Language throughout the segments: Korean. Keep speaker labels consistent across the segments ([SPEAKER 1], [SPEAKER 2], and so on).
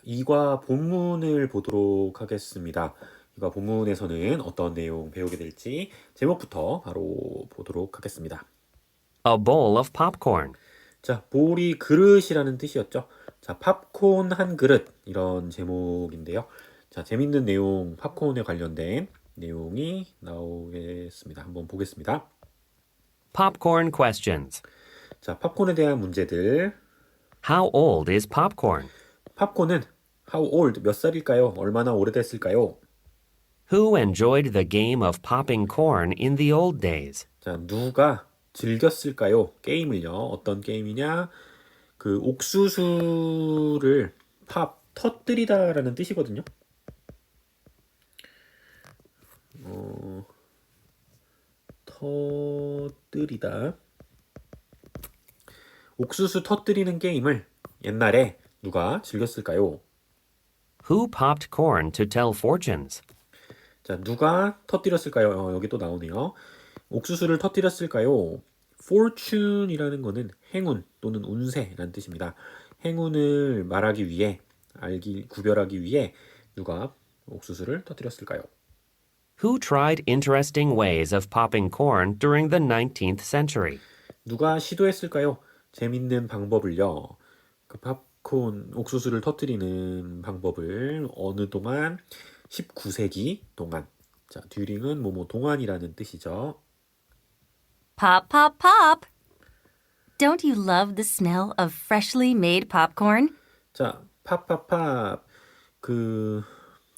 [SPEAKER 1] 이과 본문을 보도록 하겠습니다. 이과 본문에서는 어떤 내용 배우게 될지 제목부터 바로 보도록 하겠습니다.
[SPEAKER 2] A bowl of popcorn.
[SPEAKER 1] 자, 볼이 그릇이라는 뜻이었죠. 자, 팝콘 한 그릇 이런 제목인데요. 자, 재밌는 내용, 팝콘에 관련된 내용이 나오겠습니다. 한번 보겠습니다.
[SPEAKER 2] Popcorn questions.
[SPEAKER 1] 자, 팝콘에 대한 문제들.
[SPEAKER 2] How old is popcorn?
[SPEAKER 1] 팝콘은 how old 몇 살일까요? 얼마나 오래됐을까요?
[SPEAKER 2] Who enjoyed the game of popping corn in the old days?
[SPEAKER 1] 자, 누가 즐겼을까요? 게임을요. 어떤 게임이냐? 그 옥수수를 터뜨리다라는 뜻이거든요. 터뜨리다. 옥수수 터뜨리는 게임을 옛날에 누가 즐겼을까요?
[SPEAKER 2] Who popped corn to tell fortunes?
[SPEAKER 1] 자, 누가 터뜨렸을까요? 여기 또 나오네요. 옥수수를 터뜨렸을까요? fortune이라는 거는 행운 또는 운세라는 뜻입니다. 행운을 말하기 위해, 구별하기 위해 누가 옥수수를 터뜨렸을까요?
[SPEAKER 2] Who tried interesting ways of popping corn during the 19th century?
[SPEAKER 1] 누가 시도했을까요? 재밌는 방법을요. 그 팝콘, 옥수수를 터뜨리는 방법을 어느 동안 19세기 동안. 자, 듀링은 뭐뭐 동안이라는 뜻이죠.
[SPEAKER 3] Pop, pop, pop! Don't you love the smell of freshly made popcorn?
[SPEAKER 1] 자, 팝팝팝.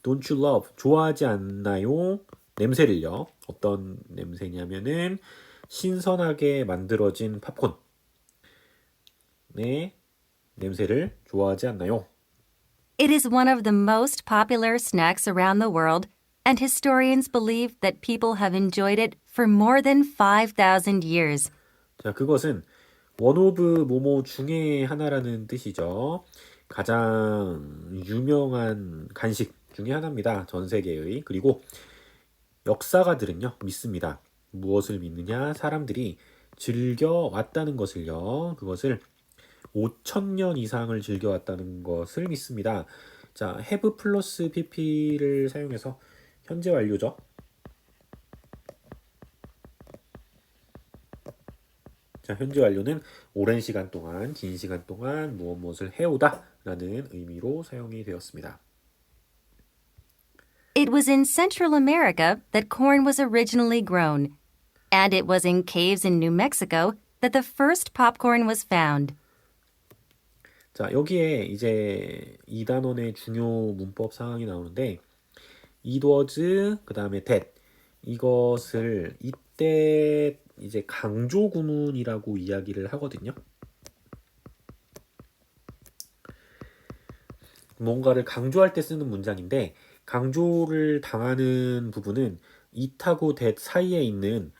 [SPEAKER 1] don't you love 좋아하지 않나요? 냄새를요. 어떤 냄새냐면은 신선하게 만들어진 팝콘. 네, 냄새를 좋아하지 않나요?
[SPEAKER 3] It is one of the most popular snacks around the world, and historians believe that people have enjoyed it for more than 5,000 years.
[SPEAKER 1] 자, 그것은 원 오브 뭐뭐 중에 하나라는 뜻이죠. 가장 유명한 간식 중에 하나입니다. 전 세계의. 그리고 역사가들은요, 믿습니다. 무엇을 믿느냐? 사람들이 즐겨왔다는 것을요. 그것을 5,000년 이상을 즐겨왔다는 것을 믿습니다. 자, have 플러스 pp를 사용해서 현재 완료죠. 자, 현재 완료는 오랜 시간 동안, 긴 시간 동안 무엇을 해오다 라는 의미로 사용이 되었습니다.
[SPEAKER 3] It was in Central America that corn was originally grown, and it was in caves in New Mexico that the first popcorn was found.
[SPEAKER 1] 자, 여기에 이제 2단원의 중요 문법 상황이 나오는데 it was, 그 다음에 that 이것을 이때 이제 강조 구문이라고 이야기를 하거든요. 뭔가를 강조할 때 쓰는 문장인데 강조를 당하는 부분은 it하고 that 사이에 있는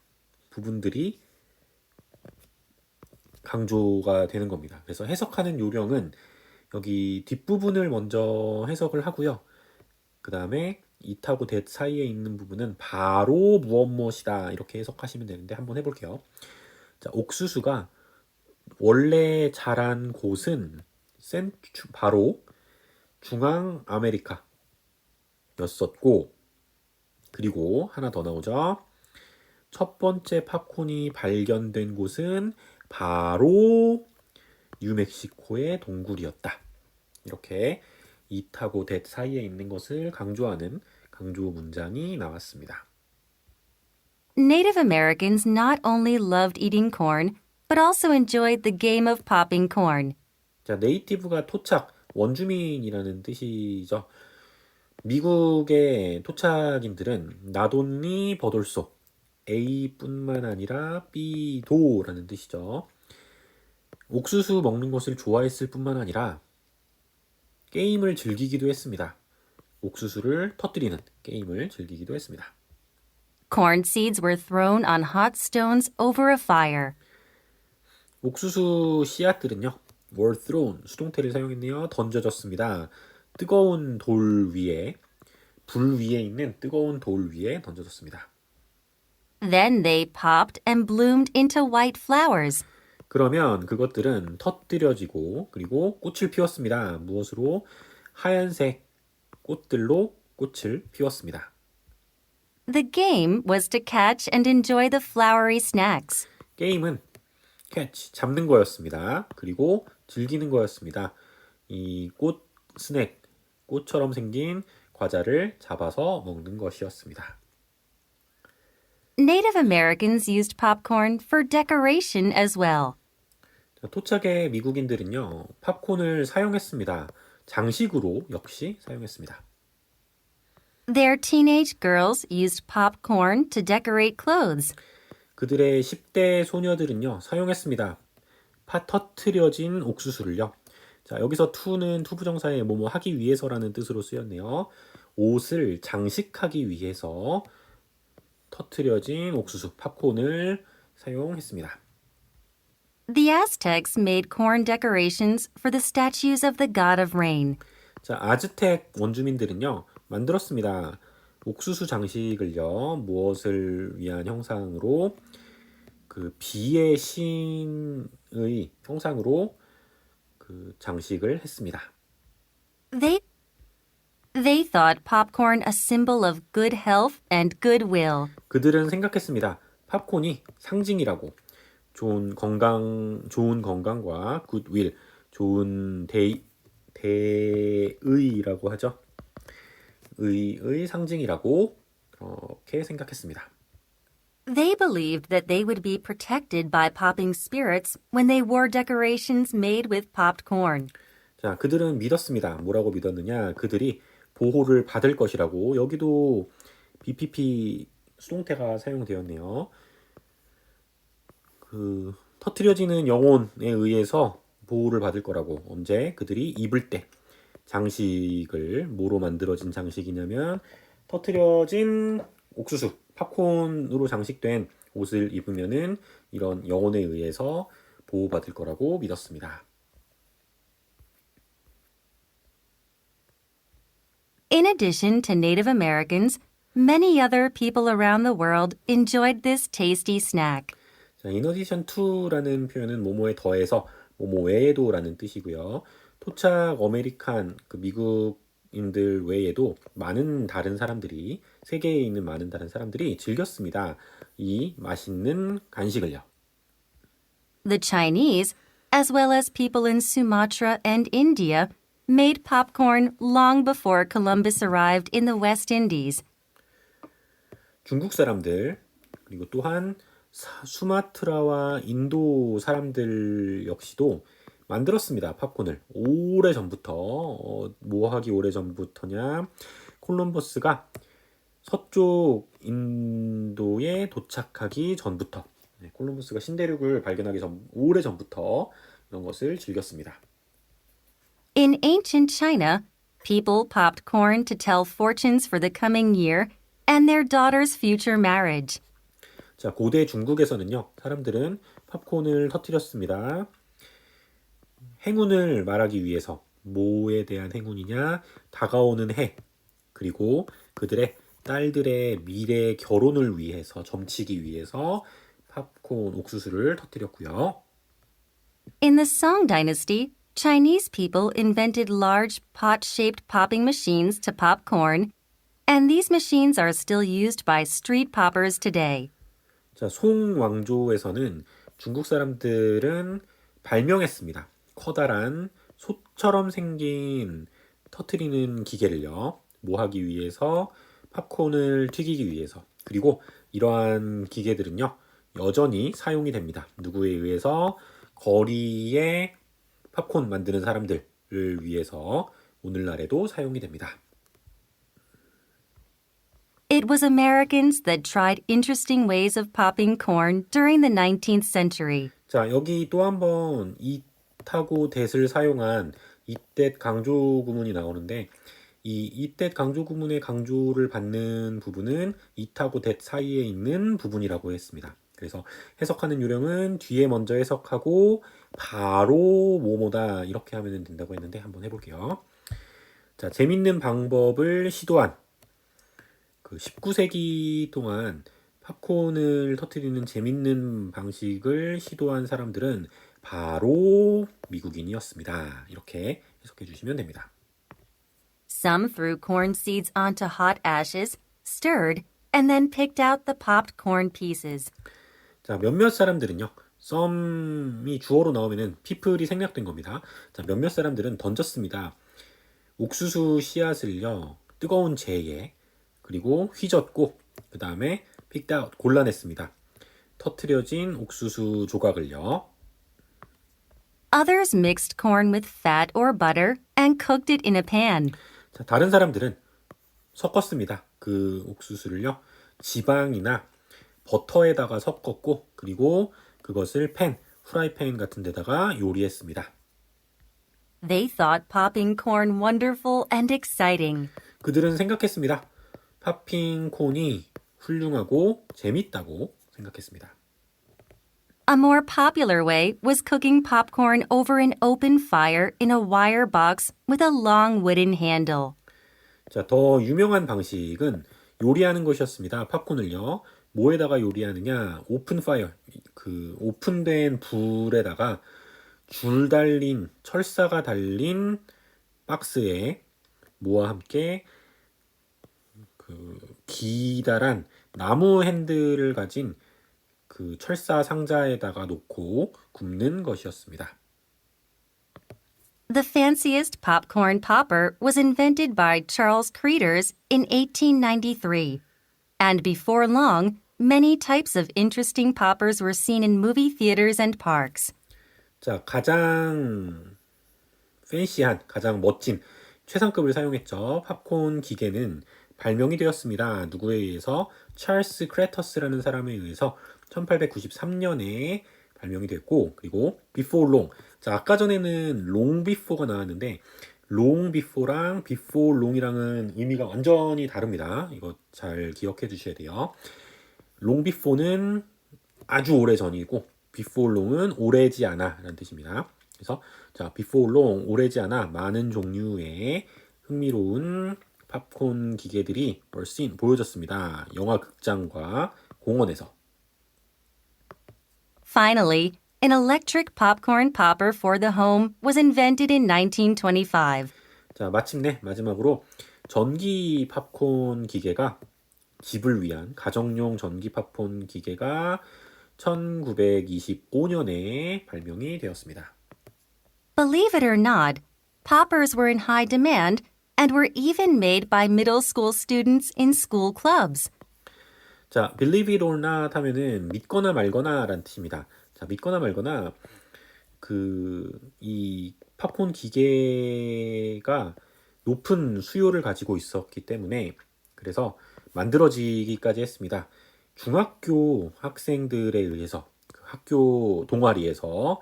[SPEAKER 1] 부분들이 강조가 되는 겁니다. 그래서 해석하는 요령은 여기 뒷부분을 먼저 해석을 하고요. 그 다음에 it하고 that 사이에 있는 부분은 바로 무엇이다 이렇게 해석하시면 되는데 한번 해볼게요. 자, 옥수수가 원래 자란 곳은 바로 중앙 아메리카였었고, 그리고 하나 더 나오죠. 첫 번째 팝콘이 발견된 곳은 바로 뉴멕시코의 동굴이었다. 이렇게 it하고 that 사이에 있는 것을 강조하는 강조 문장이 나왔습니다.
[SPEAKER 3] Native Americans not only loved eating corn, but also enjoyed the game of popping corn.
[SPEAKER 1] 자, 네이티브가 토착, 원주민이라는 뜻이죠. 미국의 토착인들은 나돈니 버돌소, A뿐만 아니라 B도라는 뜻이죠. 옥수수 먹는 것을 좋아했을 뿐만 아니라 게임을 즐기기도 했습니다. 옥수수를 터뜨리는 게임을 즐기기도 했습니다.
[SPEAKER 3] Corn seeds were thrown on hot stones over a fire.
[SPEAKER 1] 옥수수 씨앗들은요, were thrown, 수동태를 사용했네요. 던져졌습니다. 뜨거운 돌 위에, 불 위에 있는 뜨거운 돌 위에 던져졌습니다.
[SPEAKER 3] Then they popped and bloomed into white flowers.
[SPEAKER 1] 그러면 그것들은 터뜨려지고 그리고 꽃을 피웠습니다. 무엇으로? 하얀색 꽃들로 꽃을 피웠습니다.
[SPEAKER 3] The game was to catch and enjoy the flowery snacks.
[SPEAKER 1] 게임은 catch, 잡는 거였습니다. 그리고 즐기는 거였습니다. 이 꽃 스낵, 꽃처럼 생긴 과자를 잡아서 먹는 것이었습니다.
[SPEAKER 3] Native Americans used popcorn for decoration as well.
[SPEAKER 1] 자, 토착의 미국인들은요, 팝콘을 사용했습니다. 장식으로 역시 사용했습니다.
[SPEAKER 3] Their teenage girls used popcorn to decorate clothes.
[SPEAKER 1] 그들의 10대 소녀들은요, 사용했습니다. 터트려진 옥수수를요. 자, 여기서 to는 투부정사의 뭐뭐 하기 위해서라는 뜻으로 쓰였네요. 옷을 장식하기 위해서 터트려진 옥수수, 팝콘을 사용했습니다.
[SPEAKER 3] The Aztecs made corn decorations for the statues of the god of rain.
[SPEAKER 1] 자, 아즈텍 원주민들은요, 만들었습니다. 옥수수 장식을요, 무엇을 위한 형상으로, 그 비의 신의 형상으로 그 장식을 했습니다.
[SPEAKER 3] They thought popcorn a symbol of good health and goodwill.
[SPEAKER 1] 그들은 생각했습니다. 팝콘이 상징이라고. 좋은 건강과 굿윌, 좋은 대의라고 하죠. 의의 상징이라고 그렇게 생각했습니다.
[SPEAKER 3] They believed that they would be protected by popping spirits when they wore decorations made with popped corn.
[SPEAKER 1] 자, 그들은 믿었습니다. 뭐라고 믿었느냐? 그들이 보호를 받을 것이라고. 여기도 BPP 수동태가 사용되었네요. 그 터트려지는 영혼에 의해서 보호를 받을 거라고. 언제? 그들이 입을 때. 장식을 뭐로 만들어진 장식이냐면 터트려진 옥수수, 팝콘으로 장식된 옷을 입으면은 이런 영혼에 의해서 보호받을 거라고 믿었습니다.
[SPEAKER 3] In addition to Native Americans, many other people around the world enjoyed this tasty snack.
[SPEAKER 1] 자, in addition to라는 표현은 뭐뭐에 더해서 뭐뭐 외에도라는 뜻이고요. 토착 아메리칸 그 미국인들 외에도 많은 다른 사람들이 세계에 있는 많은 다른 사람들이 즐겼습니다. 이 맛있는 간식을요.
[SPEAKER 3] The Chinese, as well as people in Sumatra and India, made popcorn long before Columbus arrived in the West Indies.
[SPEAKER 1] 중국 사람들 그리고 또한 수마트라와 인도 사람들 역시도 만들었습니다. 팝콘을 오래 전부터 뭐하기 오래 전부터냐? 콜럼버스가 서쪽 인도에 도착하기 전부터 콜럼버스가 신대륙을 발견하기 전 오래 전부터 이런 것을 즐겼습니다.
[SPEAKER 3] In ancient China, people popped corn to tell fortunes for the coming year and their daughter's future marriage.
[SPEAKER 1] 자, 고대 중국에서는요, 사람들은 팝콘을 터뜨렸습니다. 행운을 말하기 위해서, 뭐에 대한 행운이냐, 다가오는 해, 그리고 그들의 딸들의 미래 결혼을 위해서, 점치기 위해서 팝콘, 옥수수를 터뜨렸고요.
[SPEAKER 3] In the Song Dynasty, Chinese people invented large pot-shaped popping machines to pop corn, and these machines are still used by street poppers today.
[SPEAKER 1] 자, 송 왕조에서는 중국 사람들은 발명했습니다. 커다란 솥처럼 생긴 터트리는 기계를요. 뭐 하기 위해서? 팝콘을 튀기기 위해서. 그리고 이러한 기계들은요. 여전히 사용이 됩니다. 누구에 의해서? 거리에 팝콘 만드는 사람들을 위해서 오늘날에도 사용이 됩니다.
[SPEAKER 3] It was Americans that tried interesting ways of popping corn during the 19th century.
[SPEAKER 1] 자, 여기 또 한 번 it하고 that을 사용한 it 강조 구문이 나오는데 이 it 강조 구문의 강조를 받는 부분은 it하고 that 사이에 있는 부분이라고 했습니다. 그래서 해석하는 요령은 뒤에 먼저 해석하고 바로 뭐뭐다 이렇게 하면 된다고 했는데 한번 해볼게요. 자, 재밌는 방법을 시도한 그 19세기 동안 팝콘을 터뜨리는 재밌는 방식을 시도한 사람들은 바로 미국인이었습니다. 이렇게 해석해 주시면 됩니다.
[SPEAKER 3] Some threw corn seeds onto hot ashes, stirred, and then picked out the popped corn pieces.
[SPEAKER 1] 자, 몇몇 사람들은요. some이 주어로 나오면은 people이 생략된 겁니다. 자, 몇몇 사람들은 던졌습니다. 옥수수 씨앗을요. 뜨거운 재에 그리고 휘젓고 그 다음에 picked out 골라냈습니다. 터트려진 옥수수 조각을요.
[SPEAKER 3] Others mixed corn with fat or butter and cooked it in a pan.
[SPEAKER 1] 자, 다른 사람들은 섞었습니다. 그 옥수수를요. 지방이나 버터에다가 섞었고 그리고 그것을 후라이팬 같은 데다가 요리했습니다.
[SPEAKER 3] They thought popping corn wonderful and exciting.
[SPEAKER 1] 그들은 생각했습니다. 팝핑콘이 훌륭하고 재밌다고 생각했습니다.
[SPEAKER 3] A more popular way was cooking popcorn over an open fire in a wire box with a long wooden handle.
[SPEAKER 1] 자, 더 유명한 방식은 요리하는 것이었습니다. 팝콘을요. 뭐에다가 요리하느냐? 오픈 파이어, 그 오픈된 불에다가 줄 달린 철사가 달린 박스에 뭐와 함께 그 기다란 나무 핸들을 가진 그 철사 상자에다가 놓고 굽는 것이었습니다.
[SPEAKER 3] The fanciest popcorn popper was invented by Charles Cretors in 1893. And before long, many types of interesting poppers were seen in movie theaters and parks.
[SPEAKER 1] 자, 가장 팬시한, 가장 멋진 최상급을 사용했죠. 팝콘 기계는 발명이 되었습니다. 누구에 의해서? 찰스 크레터스라는 사람에 의해서 1893년에 발명이 됐고, 그리고 before long. 자, 아까 전에는 long before가 나왔는데 long before랑 before long이랑은 의미가 완전히 다릅니다. 이거 잘 기억해 주셔야 돼요. long before는 아주 오래 전이고 before long은 오래지 않아 라는 뜻입니다. 그래서 자, before long, 오래지 않아 많은 종류의 흥미로운 팝콘 기계들이 보여졌습니다. 영화 극장과 공원에서.
[SPEAKER 3] Finally, an electric popcorn popper for the home was invented in 1925.
[SPEAKER 1] 자, 마침내 마지막으로 전기 팝콘 기계가 집을 위한 가정용 전기 팝콘 기계가 1925년에 발명이 되었습니다.
[SPEAKER 3] Believe it or not, poppers were in high demand and were even made by middle school students in school clubs.
[SPEAKER 1] 자, believe it or not 하면은 믿거나 말거나 라는 뜻입니다. 자, 믿거나 말거나 이 팝콘 기계가 높은 수요를 가지고 있었기 때문에 그래서 만들어지기까지 했습니다. 중학교 학생들에 의해서 그 학교 동아리에서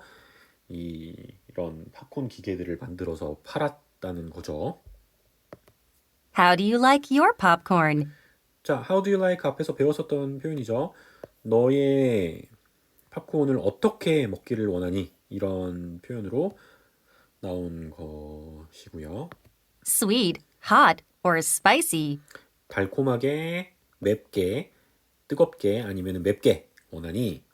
[SPEAKER 1] 이런 팝콘 기계들을 만들어서 팔았다는 거죠.
[SPEAKER 3] How do you like your popcorn?
[SPEAKER 1] 자, how do you like 앞에서 배웠었던 표현이죠. 너의 팝콘을 어떻게 먹기를 원하니? 이런 표현으로 나온 것이고요.
[SPEAKER 3] Sweet, hot, or spicy?
[SPEAKER 1] 달콤하게, 맵게, 뜨겁게 아니면 맵게 원하니?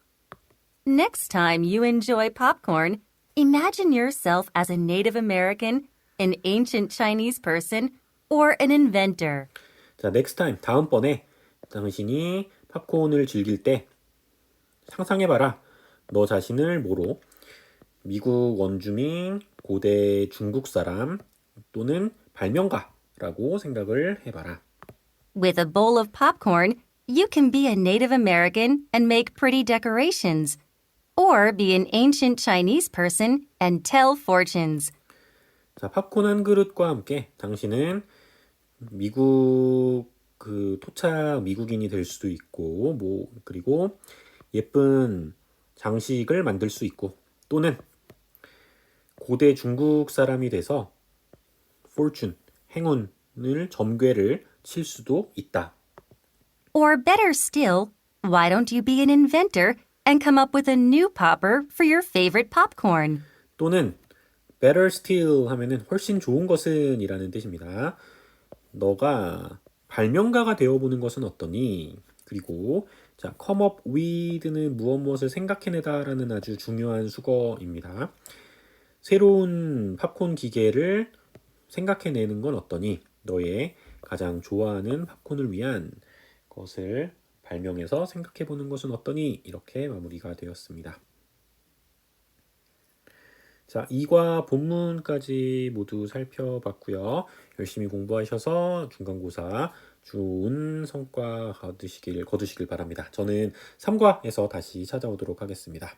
[SPEAKER 3] Next time you enjoy popcorn, imagine yourself as a Native American, an ancient Chinese person, or an inventor.
[SPEAKER 1] 자, next time, 다음번에 당신이 팝콘을 즐길 때 상상해봐라. 너 자신을 뭐로? 미국 원주민, 고대 중국 사람 또는 발명가라고 생각을 해봐라.
[SPEAKER 3] With a bowl of popcorn, you can be a Native American and make pretty decorations, or be an ancient Chinese person and tell fortunes.
[SPEAKER 1] 자, 팝콘 한 그릇과 함께 당신은 미국 토착 미국인이 될 수도 있고 그리고 예쁜 장식을 만들 수 있고 또는 고대 중국 사람이 돼서 fortune, 행운을 점괘를 칠 수도 있다.
[SPEAKER 3] Or better still, why don't you be an inventor and come up with a new popper for your favorite popcorn?
[SPEAKER 1] 또는 better still 하면은 훨씬 좋은 것은 이라는 뜻입니다. 너가 발명가가 되어보는 것은 어떠니? 그리고 자, come up with는 무엇을 생각해내다라는 아주 중요한 수거입니다. 새로운 팝콘 기계를 생각해내는 건 어떠니? 너의 가장 좋아하는 팝콘을 위한 것을 발명해서 생각해 보는 것은 어떠니? 이렇게 마무리가 되었습니다. 자, 2과 본문까지 모두 살펴봤고요. 열심히 공부하셔서 중간고사 좋은 성과 거두시길 바랍니다. 저는 3과에서 다시 찾아오도록 하겠습니다.